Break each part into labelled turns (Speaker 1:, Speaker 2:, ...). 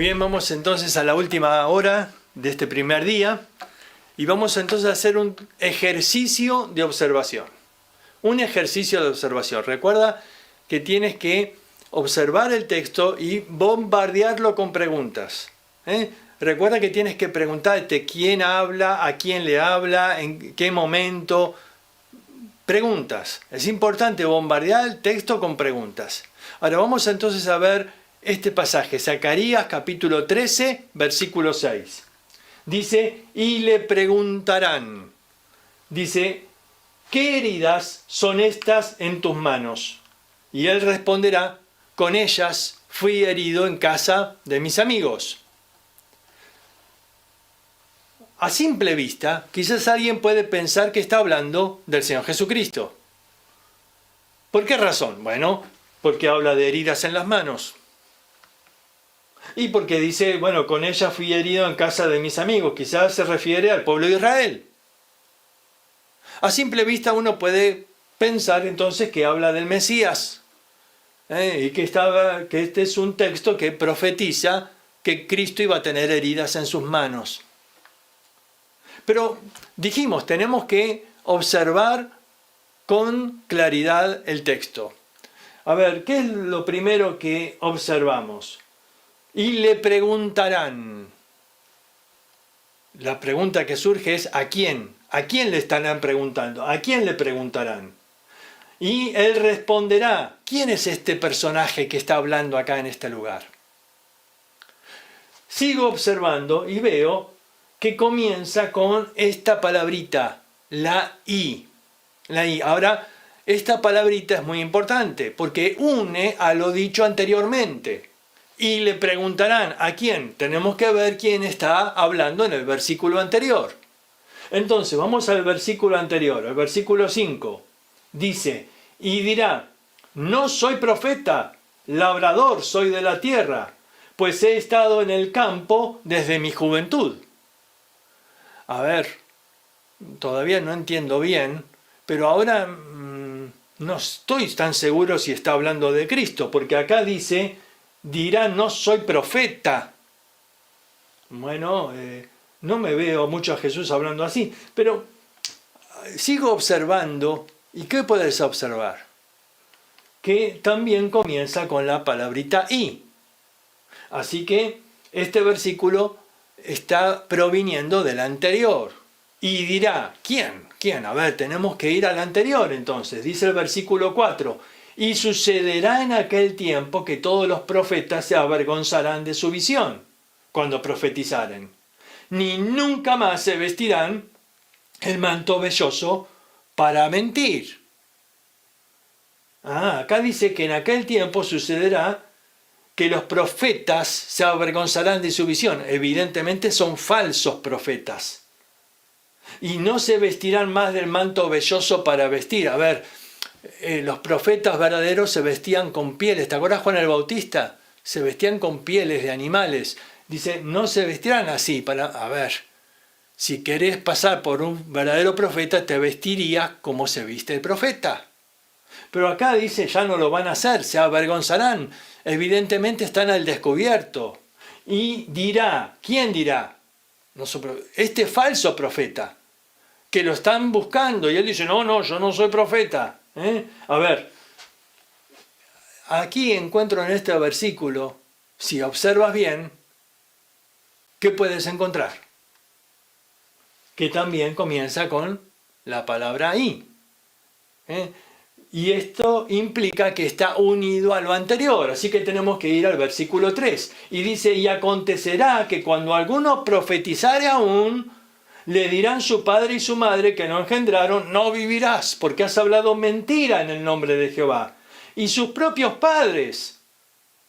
Speaker 1: Bien, vamos entonces a la última hora de este primer día y vamos entonces a hacer un ejercicio de observación. Un ejercicio de observación. Recuerda que tienes que observar el texto y bombardearlo con preguntas. Recuerda que tienes que preguntarte quién habla, a quién le habla, en qué momento. Preguntas. Es importante bombardear el texto con preguntas. Ahora vamos entonces a ver este pasaje, Zacarías capítulo 13, versículo 6. Dice, y le preguntarán, dice, ¿qué heridas son estas en tus manos? Y él responderá, con ellas fui herido en casa de mis amigos. A simple vista, quizás alguien puede pensar que está hablando del Señor Jesucristo. ¿Por qué razón? Bueno, porque habla de heridas en las manos. Y porque dice, bueno, con ella fui herido en casa de mis amigos. Quizás se refiere al pueblo de Israel. A simple vista uno puede pensar entonces que habla del Mesías. Y que este es un texto que profetiza que Cristo iba a tener heridas en sus manos. Pero dijimos, tenemos que observar con claridad el texto. A ver, ¿qué es lo primero que observamos? Y le preguntarán. La pregunta que surge es ¿a quién? ¿A quién le estarán preguntando? ¿A quién le preguntarán? Y él responderá, ¿quién es este personaje que está hablando acá en este lugar? Sigo observando y veo que comienza con esta palabrita, la I. La I. Ahora, esta palabrita es muy importante porque une a lo dicho anteriormente. Y le preguntarán, ¿a quién? Tenemos que ver quién está hablando en el versículo anterior. Entonces, vamos al versículo anterior, al versículo 5. Dice, y dirá, no soy profeta, labrador soy de la tierra, pues he estado en el campo desde mi juventud. A ver, todavía no entiendo bien, pero ahora no estoy tan seguro si está hablando de Cristo, porque acá dice, dirá, no soy profeta. Bueno, no me veo mucho a Jesús hablando así, pero sigo observando, ¿y qué puedes observar? Que también comienza con la palabrita y. Así que este versículo está proviniendo del anterior. Y dirá, ¿quién? ¿Quién? A ver, tenemos que ir al anterior entonces. Dice el versículo 4. Y sucederá en aquel tiempo que todos los profetas se avergonzarán de su visión cuando profetizaren. Ni nunca más se vestirán el manto velloso para mentir. Acá dice que en aquel tiempo sucederá que los profetas se avergonzarán de su visión. Evidentemente son falsos profetas. Y no se vestirán más del manto velloso para vestir. A ver, los profetas verdaderos se vestían con pieles. ¿Te acuerdas Juan el Bautista? Se vestían con pieles de animales. Dice, no se vestirán así para... A ver, si querés pasar por un verdadero profeta, te vestirías como se viste el profeta. Pero acá dice, ya no lo van a hacer, se avergonzarán. Evidentemente están al descubierto. Y dirá, ¿quién dirá? Este falso profeta, que lo están buscando. Y él dice, no, yo no soy profeta. A ver, aquí encuentro en este versículo, si observas bien, ¿qué puedes encontrar? Que también comienza con la palabra I. Y esto implica que está unido a lo anterior, así que tenemos que ir al versículo 3. Y dice, y acontecerá que cuando alguno profetizare aún, le dirán su padre y su madre que no engendraron, no vivirás, porque has hablado mentira en el nombre de Jehová. Y sus propios padres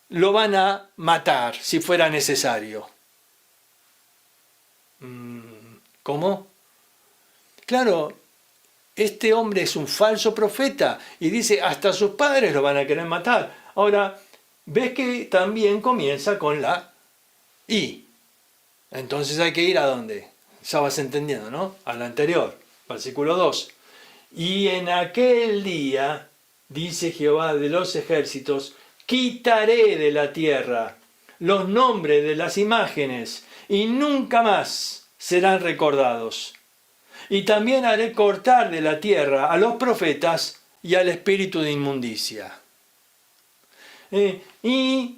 Speaker 1: lo van a matar si fuera necesario. ¿Cómo? Claro, este hombre es un falso profeta y dice, hasta sus padres lo van a querer matar. Ahora, ves que también comienza con la I. Entonces hay que ir a dónde. Ya vas entendiendo, ¿no? Al anterior, versículo 2. Y en aquel día, dice Jehová de los ejércitos, quitaré de la tierra los nombres de las imágenes y nunca más serán recordados. Y también haré cortar de la tierra a los profetas y al espíritu de inmundicia. Y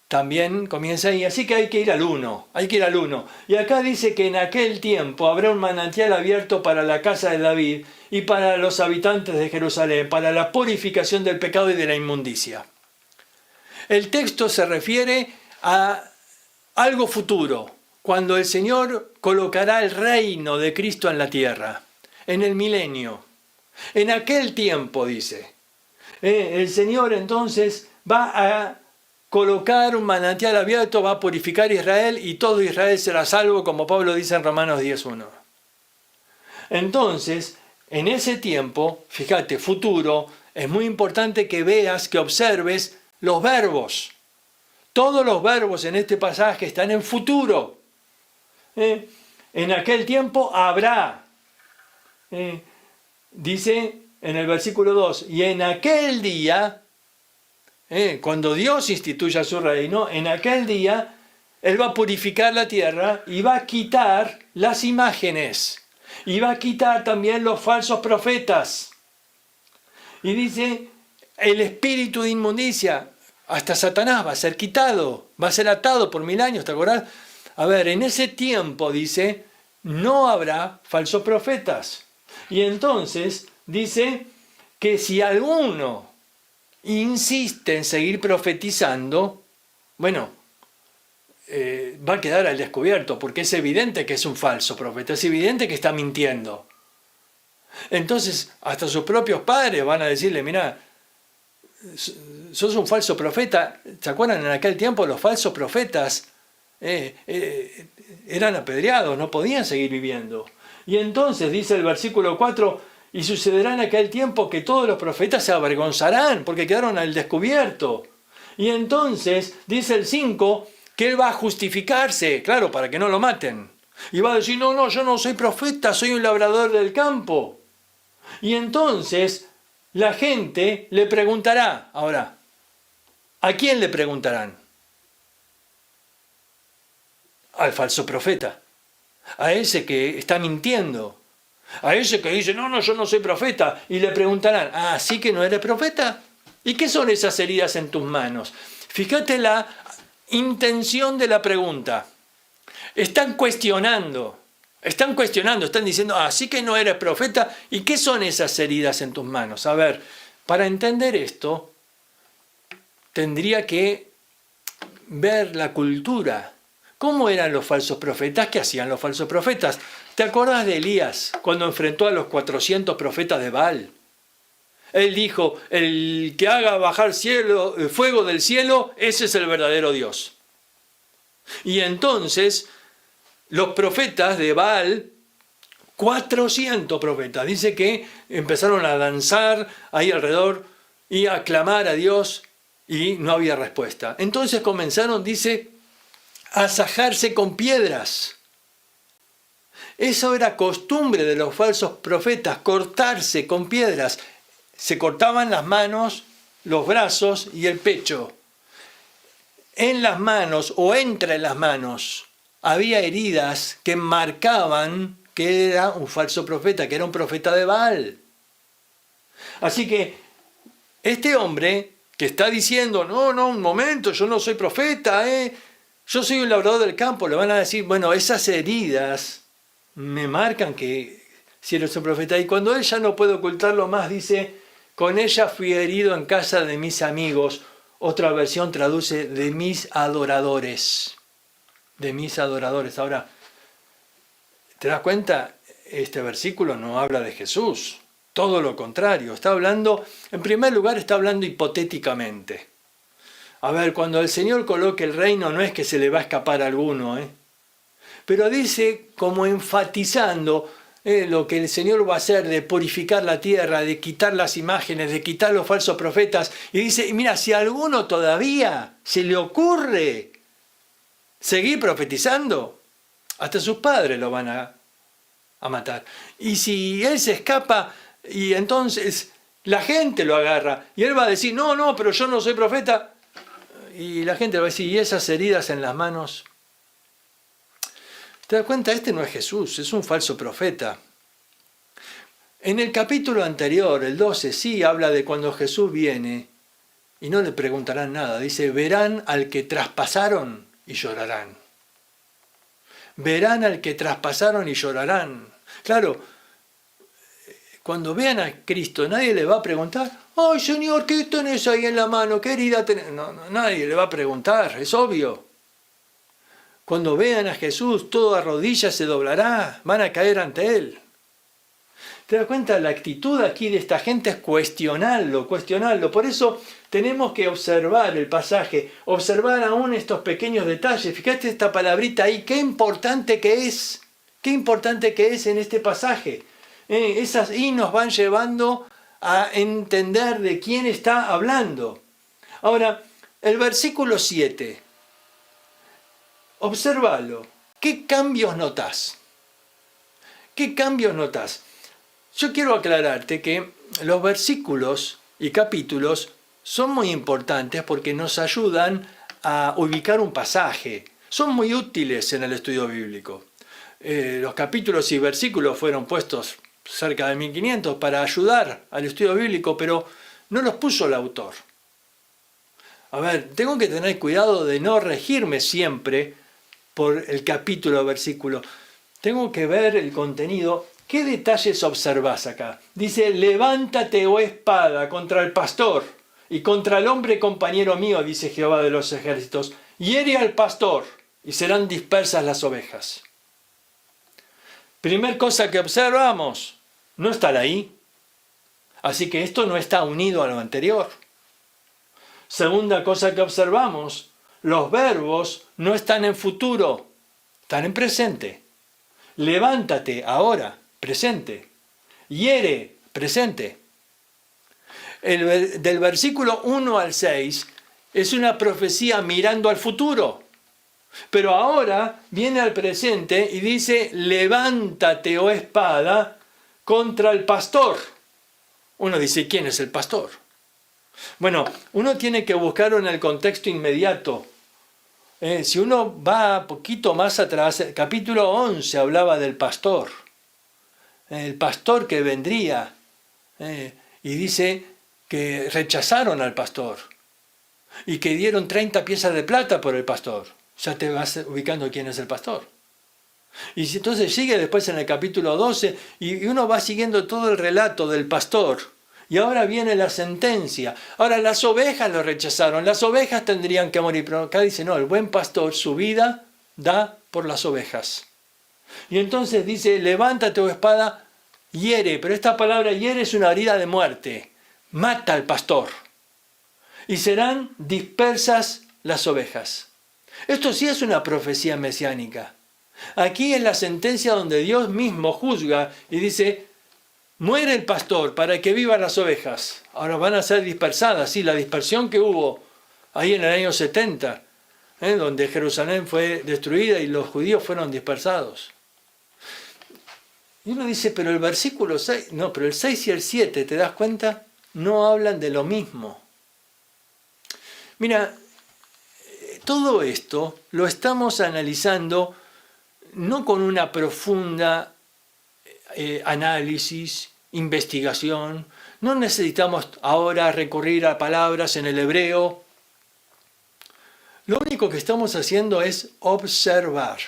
Speaker 1: también comienza ahí, así que hay que ir al 1, hay que ir al 1. Y acá dice que en aquel tiempo habrá un manantial abierto para la casa de David y para los habitantes de Jerusalén, para la purificación del pecado y de la inmundicia. El texto se refiere a algo futuro, cuando el Señor colocará el reino de Cristo en la tierra, en el milenio. En aquel tiempo, dice, el Señor entonces va a colocar un manantial abierto, va a purificar a Israel y todo Israel será salvo, como Pablo dice en Romanos 10:1. Entonces, en ese tiempo, fíjate, futuro, es muy importante que veas, que observes los verbos. Todos los verbos en este pasaje están en futuro. En aquel tiempo habrá. Dice en el versículo 2, y en aquel día, cuando Dios instituya su reino, en aquel día Él va a purificar la tierra y va a quitar las imágenes. Y va a quitar también los falsos profetas. Y dice, el espíritu de inmundicia, hasta Satanás va a ser quitado, va a ser atado por 1000 años, ¿te acordás? A ver, en ese tiempo, dice, no habrá falsos profetas. Y entonces dice que si alguno insiste en seguir profetizando, bueno, va a quedar al descubierto, porque es evidente que es un falso profeta, es evidente que está mintiendo. Entonces, hasta sus propios padres van a decirle, mira, sos un falso profeta. ¿Se acuerdan? En aquel tiempo los falsos profetas eran apedreados, no podían seguir viviendo. Y entonces dice el versículo 4, y sucederá en aquel tiempo que todos los profetas se avergonzarán porque quedaron al descubierto. Y entonces dice el 5, que él va a justificarse, claro, para que no lo maten. Y va a decir, no, yo no soy profeta, soy un labrador del campo. Y entonces la gente le preguntará, ahora, ¿a quién le preguntarán? Al falso profeta, a ese que está mintiendo, a ese que dice, no, yo no soy profeta, y le preguntarán, ¿sí que no eres profeta? ¿Y qué son esas heridas en tus manos? Fíjate la intención de la pregunta. Están cuestionando, están diciendo, sí que no eres profeta, ¿y qué son esas heridas en tus manos? A ver, para entender esto, tendría que ver la cultura. ¿Cómo eran los falsos profetas? ¿Qué hacían los falsos profetas? ¿Te acordás de Elías cuando enfrentó a los 400 profetas de Baal? Él dijo, el que haga bajar fuego del cielo, ese es el verdadero Dios. Y entonces, los profetas de Baal, 400 profetas, dice que empezaron a danzar ahí alrededor y a clamar a Dios y no había respuesta. Entonces comenzaron, dice, a sajarse con piedras. Eso era costumbre de los falsos profetas, cortarse con piedras. Se cortaban las manos, los brazos y el pecho. En las manos o entre las manos había heridas que marcaban que era un falso profeta, que era un profeta de Baal. Así que este hombre que está diciendo, no, un momento, yo no soy profeta, yo soy un labrador del campo, le van a decir, bueno, esas heridas me marcan que si eres un profeta. Y cuando él ya no puede ocultarlo más, dice, con ella fui herido en casa de mis amigos. Otra versión traduce de mis adoradores. De mis adoradores. Ahora, ¿te das cuenta? Este versículo no habla de Jesús. Todo lo contrario. Está hablando, en primer lugar, está hablando hipotéticamente. A ver, cuando el Señor coloque el reino, no es que se le va a escapar a alguno, pero dice, como enfatizando lo que el Señor va a hacer de purificar la tierra, de quitar las imágenes, de quitar los falsos profetas. Y dice, mira, si a alguno todavía se le ocurre seguir profetizando, hasta sus padres lo van a matar. Y si él se escapa y entonces la gente lo agarra y él va a decir, no, pero yo no soy profeta. Y la gente va a decir, ¿y esas heridas en las manos? ¿Te das cuenta? Este no es Jesús, es un falso profeta. En el capítulo anterior, el 12, sí habla de cuando Jesús viene y no le preguntarán nada. Dice, verán al que traspasaron y llorarán. Verán al que traspasaron y llorarán. Claro, cuando vean a Cristo, nadie le va a preguntar, ¡ay, Señor, qué tenés ahí en la mano? ¿Qué herida tenés? No, nadie le va a preguntar, es obvio. Cuando vean a Jesús, toda rodilla se doblará, van a caer ante Él. ¿Te das cuenta? La actitud aquí de esta gente es cuestionarlo. Por eso tenemos que observar el pasaje, observar aún estos pequeños detalles. Fíjate esta palabrita ahí, qué importante que es en este pasaje. Esas y nos van llevando a entender de quién está hablando. Ahora, el versículo 7, obsérvalo. ¿Qué cambios notas? ¿Qué cambios notas? Yo quiero aclararte que los versículos y capítulos son muy importantes porque nos ayudan a ubicar un pasaje. Son muy útiles en el estudio bíblico. Los capítulos y versículos fueron puestos cerca de 1500 para ayudar al estudio bíblico, pero no los puso el autor. A ver, tengo que tener cuidado de no regirme siempre por el capítulo o versículo. Tengo que ver el contenido. ¿Qué detalles observás acá? Dice, levántate, oh espada, contra el pastor y contra el hombre compañero mío, dice Jehová de los ejércitos. Hiere al pastor y serán dispersas las ovejas. Primer cosa que observamos, no está ahí. Así que esto no está unido a lo anterior. Segunda cosa que observamos, los verbos no están en futuro, están en presente. Levántate, ahora, presente. Hiere, presente. Del versículo 1 al 6 es una profecía mirando al futuro. Pero ahora viene al presente y dice, levántate, oh espada, contra el pastor. Uno dice, ¿quién es el pastor? Bueno, uno tiene que buscarlo en el contexto inmediato. Si uno va un poquito más atrás, el capítulo 11 hablaba del pastor. El pastor que vendría. Y dice que rechazaron al pastor. Y que dieron 30 piezas de plata por el pastor. Ya te vas ubicando quién es el pastor. Y entonces sigue después en el capítulo 12 y uno va siguiendo todo el relato del pastor. Y ahora viene la sentencia. Ahora las ovejas lo rechazaron. Las ovejas tendrían que morir. Pero acá dice, no, el buen pastor su vida da por las ovejas. Y entonces dice, levántate, oh espada, hiere. Pero esta palabra hiere es una herida de muerte. Mata al pastor. Y serán dispersas las ovejas. Esto sí es una profecía mesiánica. Aquí es la sentencia donde Dios mismo juzga y dice, muere el pastor para que vivan las ovejas. Ahora van a ser dispersadas. Sí, la dispersión que hubo ahí en el año 70, donde Jerusalén fue destruida y los judíos fueron dispersados. Y uno dice, pero el versículo 6, no, pero el 6 y el 7, ¿te das cuenta? No hablan de lo mismo. Mira, todo esto lo estamos analizando no con una profunda análisis, investigación. No necesitamos ahora recurrir a palabras en el hebreo. Lo único que estamos haciendo es observar.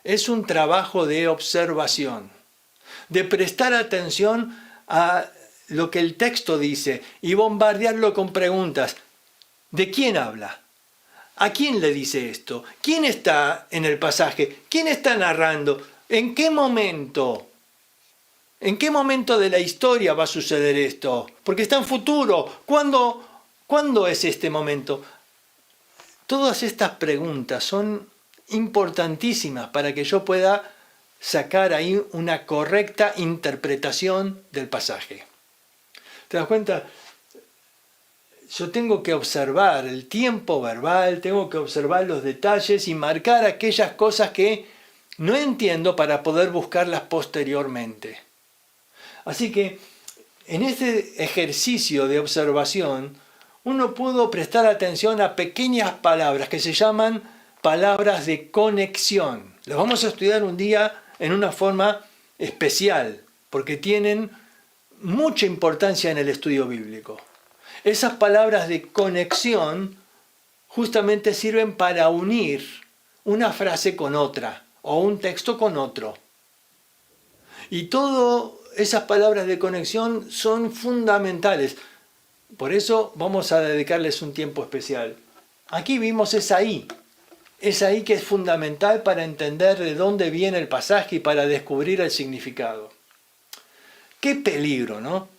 Speaker 1: Es un trabajo de observación, de prestar atención a lo que el texto dice y bombardearlo con preguntas. ¿De quién habla? ¿A quién le dice esto? ¿Quién está en el pasaje? ¿Quién está narrando? ¿En qué momento? ¿En qué momento de la historia va a suceder esto? Porque está en futuro. ¿Cuándo es este momento? Todas estas preguntas son importantísimas para que yo pueda sacar ahí una correcta interpretación del pasaje. ¿Te das cuenta? Yo tengo que observar el tiempo verbal, tengo que observar los detalles y marcar aquellas cosas que no entiendo para poder buscarlas posteriormente. Así que en este ejercicio de observación, uno pudo prestar atención a pequeñas palabras que se llaman palabras de conexión. Las vamos a estudiar un día en una forma especial, porque tienen mucha importancia en el estudio bíblico. Esas palabras de conexión justamente sirven para unir una frase con otra o un texto con otro. Y todas esas palabras de conexión son fundamentales. Por eso vamos a dedicarles un tiempo especial. Aquí vimos esa I. Esa I que es fundamental para entender de dónde viene el pasaje y para descubrir el significado. Qué peligro, ¿no?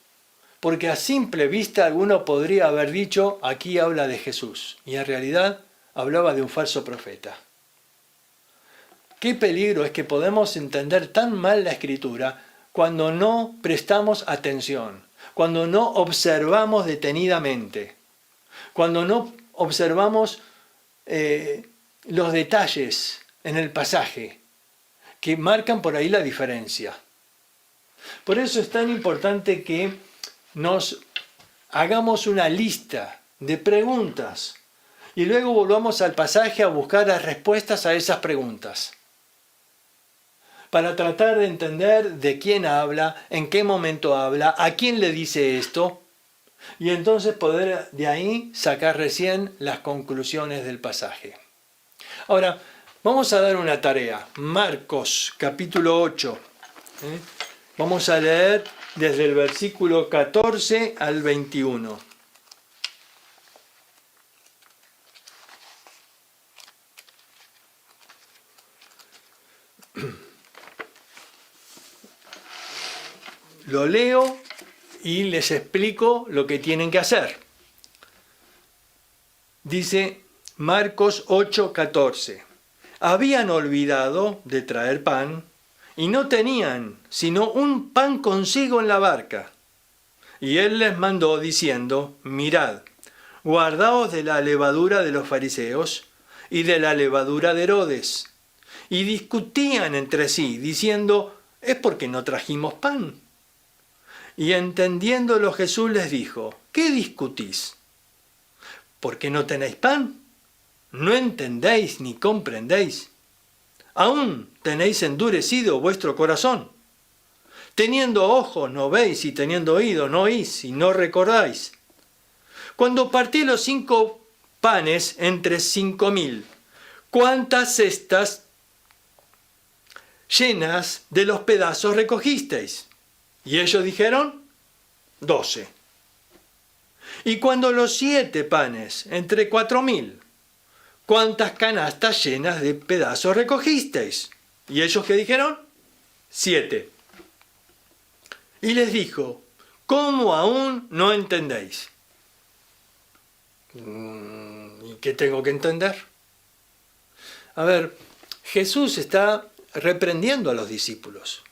Speaker 1: Porque a simple vista alguno podría haber dicho, aquí habla de Jesús, y en realidad hablaba de un falso profeta. Qué peligro es que podemos entender tan mal la Escritura cuando no prestamos atención, cuando no observamos detenidamente, cuando no observamos los detalles en el pasaje que marcan por ahí la diferencia. Por eso es tan importante que nos hagamos una lista de preguntas y luego volvamos al pasaje a buscar las respuestas a esas preguntas, para tratar de entender de quién habla, en qué momento habla, a quién le dice esto, y entonces poder de ahí sacar recién las conclusiones del pasaje. Ahora, vamos a dar una tarea. Marcos, capítulo 8. Vamos a leer desde el versículo 14 al 21. Lo leo y les explico lo que tienen que hacer. Dice Marcos 8:14. Habían olvidado de traer pan y no tenían sino un pan consigo en la barca. Y él les mandó diciendo, mirad, guardaos de la levadura de los fariseos y de la levadura de Herodes. Y discutían entre sí, diciendo, ¿es porque no trajimos pan? Y entendiéndolo Jesús les dijo, ¿qué discutís? ¿Por qué no tenéis pan? ¿No entendéis ni comprendéis? ¿Aún tenéis endurecido vuestro corazón? Teniendo ojos no veis y teniendo oídos no oís y no recordáis. Cuando partí los 5 panes entre 5,000, ¿cuántas cestas llenas de los pedazos recogisteis? Y ellos dijeron, 12. Y cuando los 7 panes entre 4,000, ¿cuántas canastas llenas de pedazos recogisteis? Y ellos ¿qué dijeron? 7. Y les dijo, ¿cómo aún no entendéis? ¿Y qué tengo que entender? A ver, Jesús está reprendiendo a los discípulos.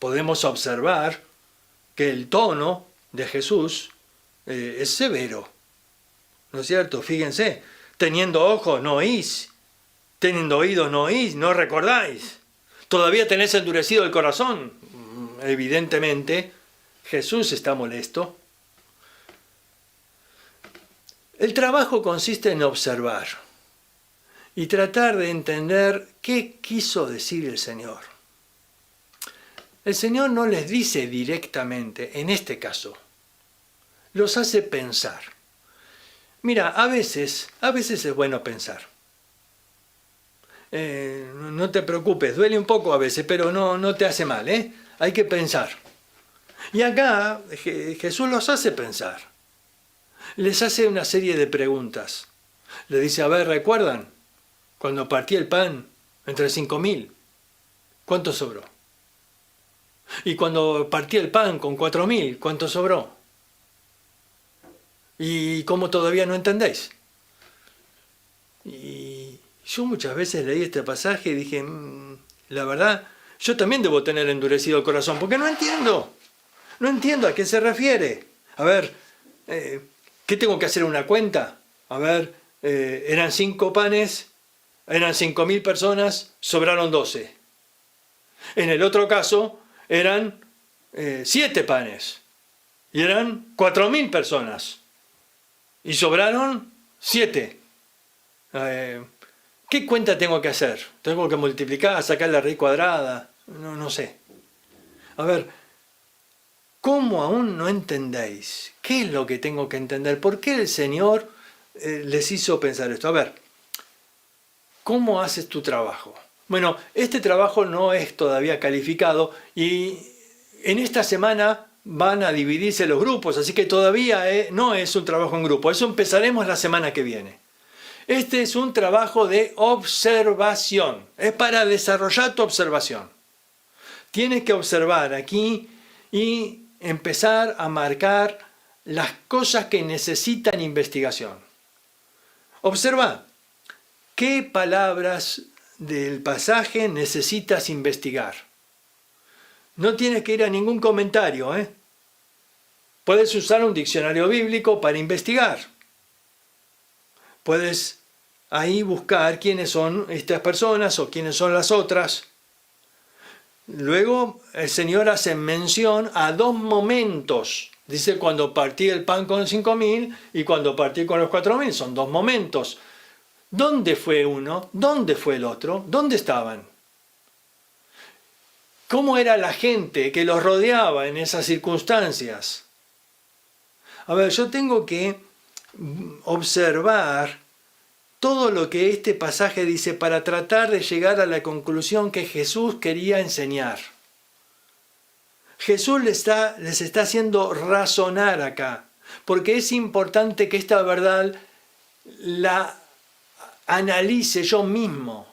Speaker 1: Podemos observar que el tono de Jesús es severo, ¿no es cierto? Fíjense, teniendo ojos no oís, teniendo oídos no oís, no recordáis. Todavía tenés endurecido el corazón. Evidentemente, Jesús está molesto. El trabajo consiste en observar y tratar de entender qué quiso decir el Señor. El Señor no les dice directamente, en este caso, los hace pensar. Mira, a veces es bueno pensar. No te preocupes, duele un poco a veces, pero no te hace mal, ¿eh? Hay que pensar. Y acá Jesús los hace pensar. Les hace una serie de preguntas. Le dice, a ver, ¿recuerdan? Cuando partí el pan entre 5,000, ¿cuánto sobró? Y cuando partí el pan con 4,000, ¿cuánto sobró? ¿Y cómo todavía no entendéis? Y yo muchas veces leí este pasaje y dije, la verdad, yo también debo tener endurecido el corazón, porque no entiendo a qué se refiere. A ver, ¿qué tengo que hacer una cuenta? A ver, eran 5 panes, eran 5,000 personas, sobraron 12. En el otro caso, eran 7 panes Y eran 4.000 personas. Y sobraron 7. ¿Qué cuenta tengo que hacer? ¿Tengo que multiplicar, sacar la raíz cuadrada? No sé. A ver, ¿cómo aún no entendéis? ¿Qué es lo que tengo que entender? ¿Por qué el Señor les hizo pensar esto? A ver, ¿cómo haces tu trabajo? Bueno, este trabajo no es todavía calificado y en esta semana van a dividirse los grupos, así que todavía no es un trabajo en grupo. Eso empezaremos la semana que viene. Este es un trabajo de observación. Es para desarrollar tu observación. Tienes que observar aquí y empezar a marcar las cosas que necesitan investigación. Observa qué palabras del pasaje necesitas investigar. No tienes que ir a ningún comentario, Puedes usar un diccionario bíblico para investigar. Puedes ahí buscar quiénes son estas personas o quiénes son las otras. Luego el Señor hace mención a 2 momentos. Dice cuando partí el pan con 5.000 y cuando partí con los 4.000. Son 2 momentos. ¿Dónde fue uno? ¿Dónde fue el otro? ¿Dónde estaban? ¿Cómo era la gente que los rodeaba en esas circunstancias? A ver, yo tengo que observar todo lo que este pasaje dice para tratar de llegar a la conclusión que Jesús quería enseñar. Jesús les está haciendo razonar acá, porque es importante que esta verdad la analice yo mismo.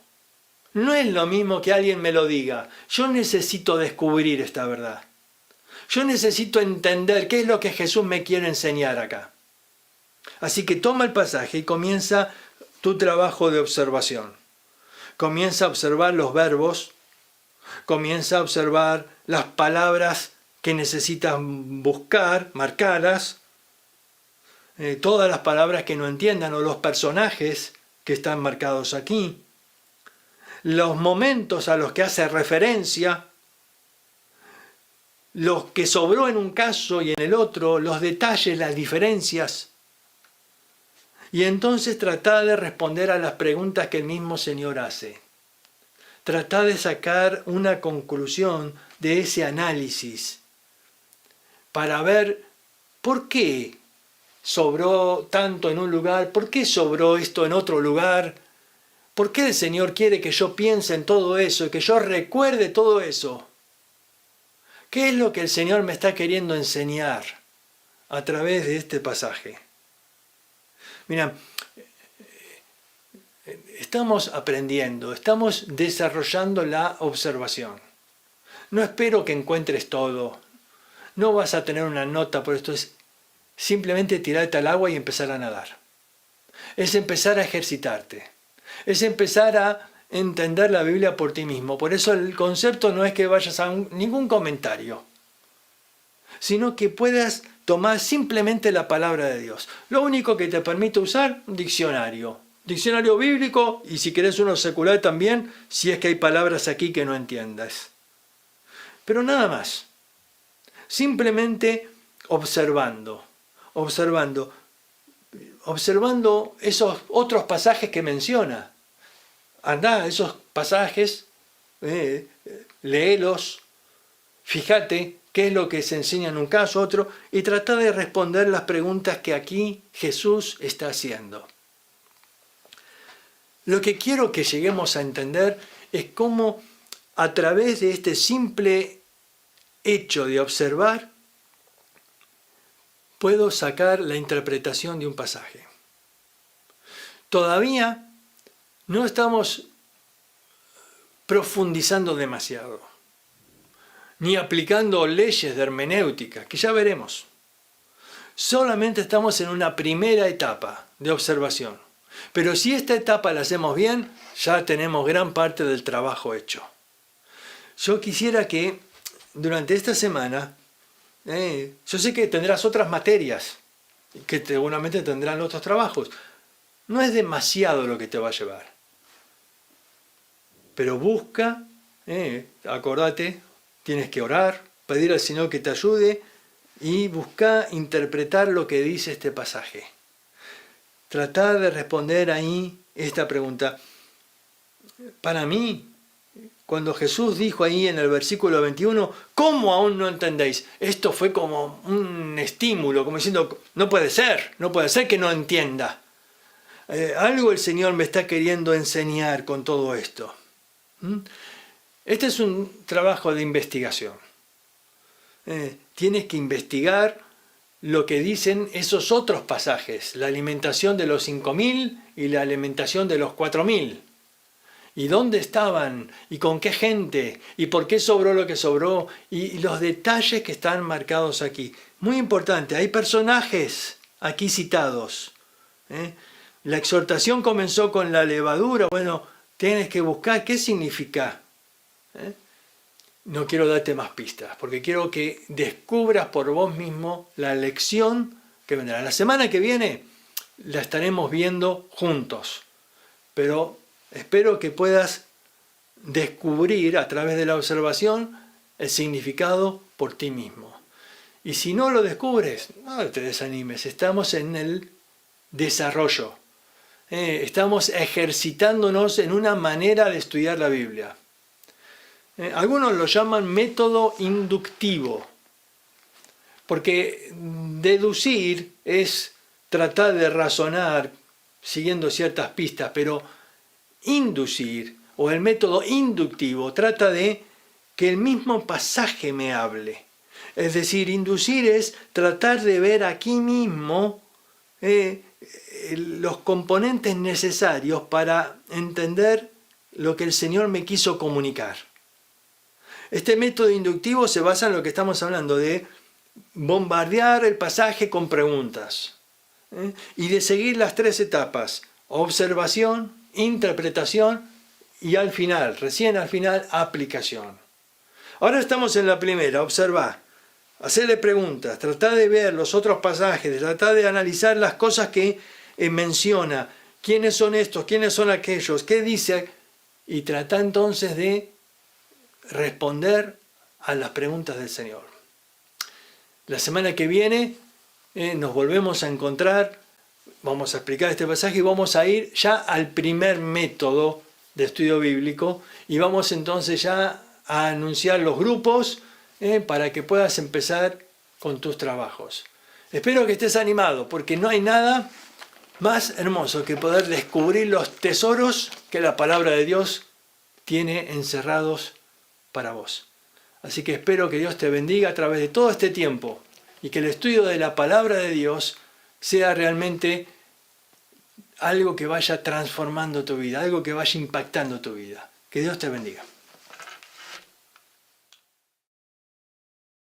Speaker 1: No es lo mismo que alguien me lo diga. Yo necesito descubrir esta verdad. Yo necesito entender qué es lo que Jesús me quiere enseñar acá. Así que toma el pasaje y comienza tu trabajo de observación. Comienza a observar los verbos, comienza a observar las palabras que necesitas buscar, marcarlas, todas las palabras que no entiendan o los personajes que están marcados aquí, los momentos a los que hace referencia, los que sobró en un caso y en el otro, los detalles, las diferencias. Y entonces trata de responder a las preguntas que el mismo Señor hace. Trata de sacar una conclusión de ese análisis para ver por qué sobró tanto en un lugar, por qué sobró esto en otro lugar, por qué el Señor quiere que yo piense en todo eso y que yo recuerde todo eso. ¿Qué es lo que el Señor me está queriendo enseñar a través de este pasaje? Mira, estamos aprendiendo, estamos desarrollando la observación. No espero que encuentres todo. No vas a tener una nota por esto. Es simplemente tirarte al agua y empezar a nadar. Es empezar a ejercitarte. Es empezar a entender la Biblia por ti mismo. Por eso el concepto no es que vayas a ningún comentario, sino que puedas tomar simplemente la palabra de Dios. Lo único que te permite usar, un diccionario. Diccionario bíblico y si querés uno secular también, si es que hay palabras aquí que no entiendas. Pero nada más. Simplemente observando esos otros pasajes que menciona. Andá a esos pasajes, léelos, fíjate qué es lo que se enseña en un caso, otro, y trata de responder las preguntas que aquí Jesús está haciendo. Lo que quiero que lleguemos a entender es cómo a través de este simple hecho de observar, puedo sacar la interpretación de un pasaje. Todavía no estamos profundizando demasiado, ni aplicando leyes de hermenéutica, que ya veremos. Solamente estamos en una primera etapa de observación. Pero si esta etapa la hacemos bien, ya tenemos gran parte del trabajo hecho. Yo quisiera que durante esta semana, yo sé que tendrás otras materias, que seguramente tendrán otros trabajos. No es demasiado lo que te va a llevar. Pero busca, acordate, tienes que orar, pedir al Señor que te ayude, y busca interpretar lo que dice este pasaje. Tratar de responder ahí esta pregunta. Para mí, cuando Jesús dijo ahí en el versículo 21, ¿cómo aún no entendéis? Esto fue como un estímulo, como diciendo, no puede ser que no entienda. Algo el Señor me está queriendo enseñar con todo esto. Este es un trabajo de investigación. Tienes que investigar lo que dicen esos otros pasajes, la alimentación de los 5.000 y la alimentación de los 4.000. ¿Y dónde estaban? ¿Y con qué gente? ¿Y por qué sobró lo que sobró? Y los detalles que están marcados aquí. Muy importante, hay personajes aquí citados. La exhortación comenzó con la levadura. Bueno, tienes que buscar qué significa. No quiero darte más pistas, porque quiero que descubras por vos mismo la lección que vendrá. La semana que viene la estaremos viendo juntos, pero espero que puedas descubrir a través de la observación el significado por ti mismo. Y si no lo descubres, no te desanimes, estamos en el desarrollo. Estamos ejercitándonos en una manera de estudiar la Biblia. Algunos lo llaman método inductivo, porque deducir es tratar de razonar siguiendo ciertas pistas, pero inducir o el método inductivo trata de que el mismo pasaje me hable. Es decir, inducir es tratar de ver aquí mismo los componentes necesarios para entender lo que el Señor me quiso comunicar. Este método inductivo se basa en lo que estamos hablando, de bombardear el pasaje con preguntas y de seguir las 3 etapas: observación, interpretación y recién al final, aplicación. Ahora estamos en la primera: observar, hacerle preguntas, tratar de ver los otros pasajes, tratar de analizar las cosas que menciona, quiénes son estos, quiénes son aquellos, qué dice, y tratar entonces de responder a las preguntas del Señor. La semana que viene nos volvemos a encontrar, vamos a explicar este pasaje y vamos a ir ya al primer método de estudio bíblico y vamos entonces ya a anunciar los grupos para que puedas empezar con tus trabajos. Espero que estés animado, porque no hay nada más hermoso que poder descubrir los tesoros que la palabra de Dios tiene encerrados para vos. Así que espero que Dios te bendiga a través de todo este tiempo y que el estudio de la palabra de Dios sea realmente algo que vaya transformando tu vida, algo que vaya impactando tu vida. Que Dios te bendiga.